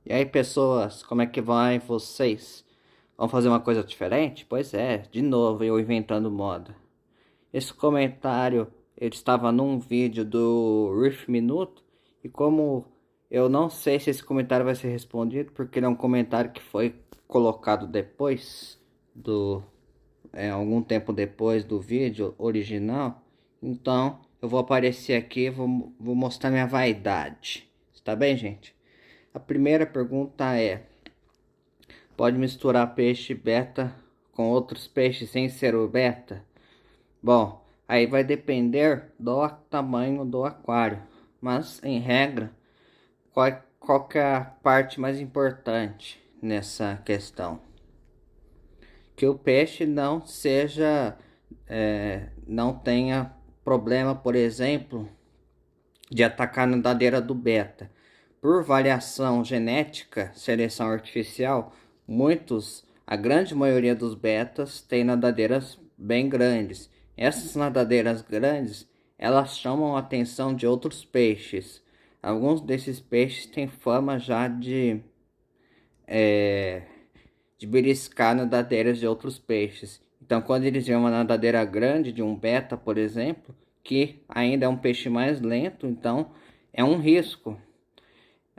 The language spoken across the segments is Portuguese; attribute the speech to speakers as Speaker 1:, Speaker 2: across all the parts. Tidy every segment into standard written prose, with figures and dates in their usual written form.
Speaker 1: E aí, pessoas, como é que vai vocês? Vamos fazer uma coisa diferente? Pois é, de novo eu inventando moda. Esse comentário, ele estava num vídeo do Riff Minuto, e como eu não sei se esse comentário vai ser respondido, porque ele é um comentário que foi colocado depois do, algum tempo depois do vídeo original, então eu vou aparecer aqui e vou mostrar minha vaidade. Está bem, gente? A primeira pergunta é: pode misturar peixe beta com outros peixes sem ser o beta? Bom, aí vai depender do tamanho do aquário. Mas, em regra, qual que é a parte mais importante nessa questão? Que o peixe não seja, não tenha problema, por exemplo, de atacar a nadadeira do beta. Por variação genética, seleção artificial, a grande maioria dos betas tem nadadeiras bem grandes. Essas nadadeiras grandes, elas chamam a atenção de outros peixes. Alguns desses peixes têm fama já de beliscar nadadeiras de outros peixes. Então, quando eles veem uma nadadeira grande de um beta, por exemplo, que ainda é um peixe mais lento, então é um risco.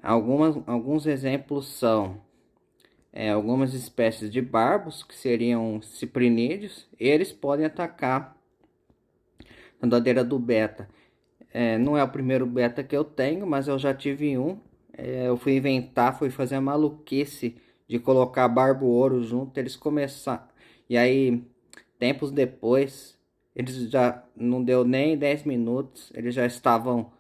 Speaker 1: Alguns exemplos são algumas espécies de barbos, que seriam ciprinídeos, eles podem atacar a nadadeira do beta. Não é o primeiro beta que eu tenho, mas eu já tive um. Eu fui inventar, fui fazer a maluquice de colocar barbo ouro junto, eles começaram. E aí, tempos depois, eles já não deu nem 10 minutos, eles já estavam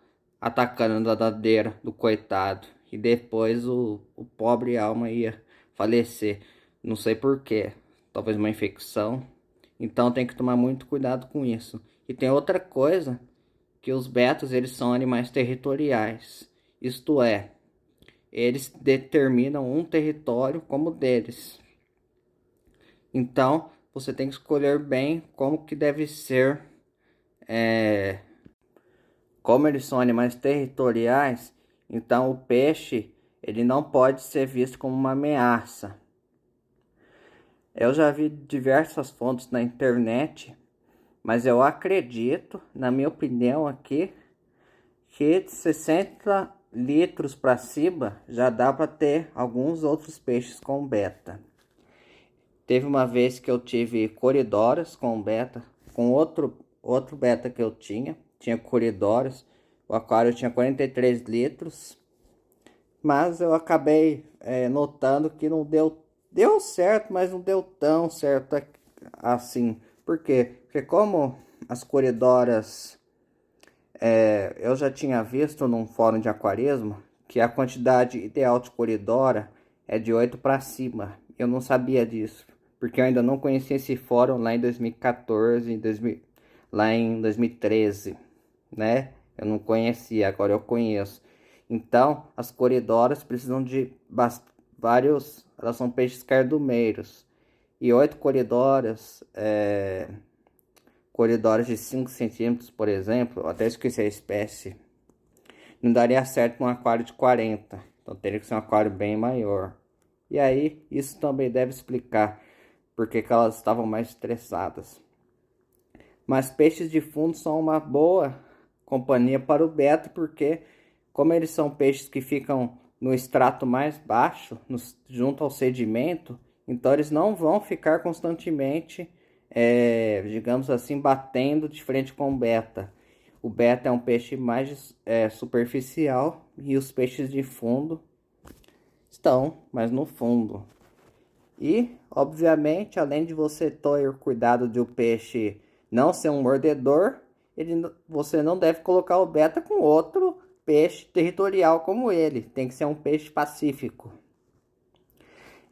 Speaker 1: atacando a nadadeira do coitado. E depois o pobre alma ia falecer. Não sei por quê. Talvez uma infecção. Então tem que tomar muito cuidado com isso. E tem outra coisa, que os betas eles são animais territoriais. Isto é, eles determinam um território como deles. Então, você tem que escolher bem como que deve ser. Como eles são animais territoriais, então o peixe ele não pode ser visto como uma ameaça. Eu já vi diversas fontes na internet, mas eu acredito, na minha opinião aqui, que de 60 litros para cima já dá para ter alguns outros peixes com beta. Teve uma vez que eu tive coridoras com beta, com outro beta que eu tinha coridoras. O aquário tinha 43 litros, mas eu acabei notando que não deu certo, mas não deu tão certo assim. Por quê? Porque como as coridoras, eu já tinha visto num fórum de aquarismo que a quantidade ideal de coridora é de 8 para cima. Eu não sabia disso, porque eu ainda não conhecia esse fórum lá em 2014, lá em 2013, né? Eu não conhecia, agora eu conheço. Então, as coridoras precisam de vários, elas são peixes cardumeiros. E 8 coridoras, coridoras de 5 centímetros, por exemplo, eu até esqueci a espécie, não daria certo num aquário de 40. Então teria que ser um aquário bem maior. E aí, isso também deve explicar porque que elas estavam mais estressadas. Mas peixes de fundo são uma boa companhia para o beta, porque como eles são peixes que ficam no extrato mais baixo, junto ao sedimento, então eles não vão ficar constantemente, digamos assim, batendo de frente com o beta. O beta é um peixe mais superficial e os peixes de fundo estão mais no fundo. E, obviamente, além de você ter cuidado de o peixe não ser um mordedor, você não deve colocar o beta com outro peixe territorial como ele. Tem que ser um peixe pacífico.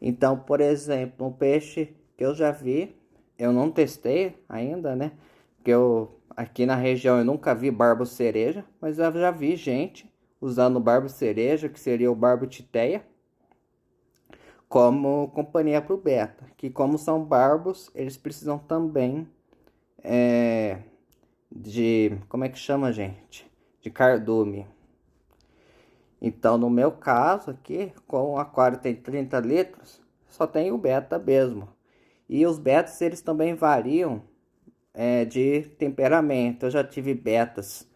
Speaker 1: Então, por exemplo, um peixe que eu já vi, eu não testei ainda, né? Porque aqui na região eu nunca vi barbo cereja, mas eu já vi gente usando barbo cereja, que seria o barbo titeia, como companhia para o beta, que como são barbos, eles precisam também como é que chama, gente? De cardume. Então, no meu caso aqui, com o aquário tem 30 litros, só tem o beta mesmo. E os betas, eles também variam de temperamento. Eu já tive betas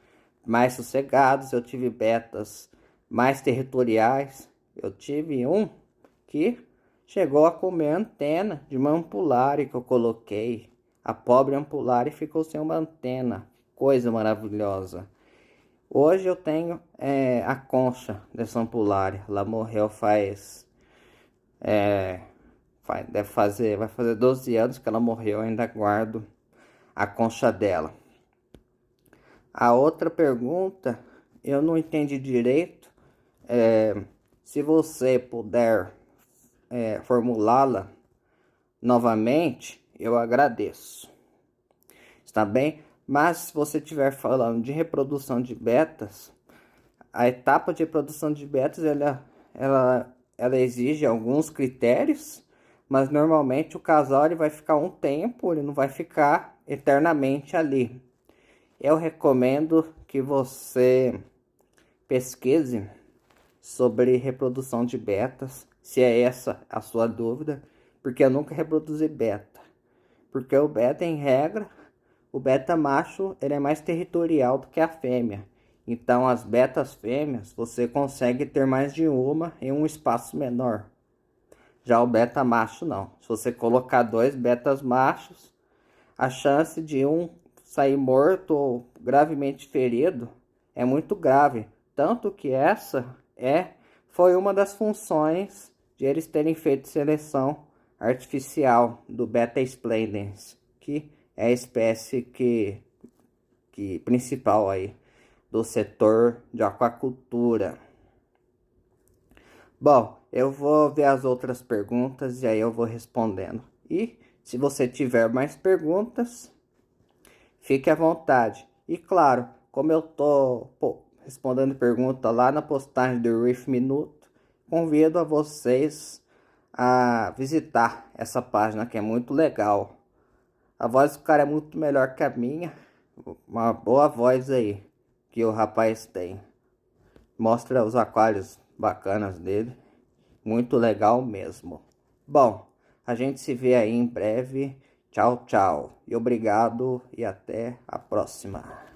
Speaker 1: mais sossegados, eu tive betas mais territoriais. Eu tive um que chegou a comer a antena de uma ampulare que eu coloquei. A pobre ampulare ficou sem uma antena. Coisa maravilhosa. Hoje eu tenho a concha dessa ampulare. Ela morreu vai fazer 12 anos que ela morreu. Eu ainda guardo a concha dela. A outra pergunta eu não entendi direito. Se você puder formulá-la novamente, eu agradeço. Está bem? Mas se você estiver falando de reprodução de betas, a etapa de reprodução de betas ela exige alguns critérios, mas normalmente o casal ele vai ficar um tempo, ele não vai ficar eternamente ali. Eu recomendo que você pesquise sobre reprodução de betas, se é essa a sua dúvida, porque eu nunca reproduzi beta. Porque o beta, em regra, o beta macho ele é mais territorial do que a fêmea. Então, as betas fêmeas, você consegue ter mais de uma em um espaço menor. Já o beta macho, não. Se você colocar 2 betas machos, a chance de um sair morto ou gravemente ferido é muito grave. Tanto que essa foi uma das funções de eles terem feito seleção artificial do Beta splendens, que é a espécie que principal aí do setor de aquacultura. Bom, eu vou ver as outras perguntas e aí eu vou respondendo. E se você tiver mais perguntas, fique à vontade. E claro, como eu tô respondendo pergunta lá na postagem do Reef Minuto, convido a vocês a visitar essa página que é muito legal. A voz do cara é muito melhor que a minha. Uma boa voz aí que o rapaz tem. Mostra os aquários bacanas dele. Muito legal mesmo. Bom, a gente se vê aí em breve. Tchau, tchau. E obrigado e até a próxima.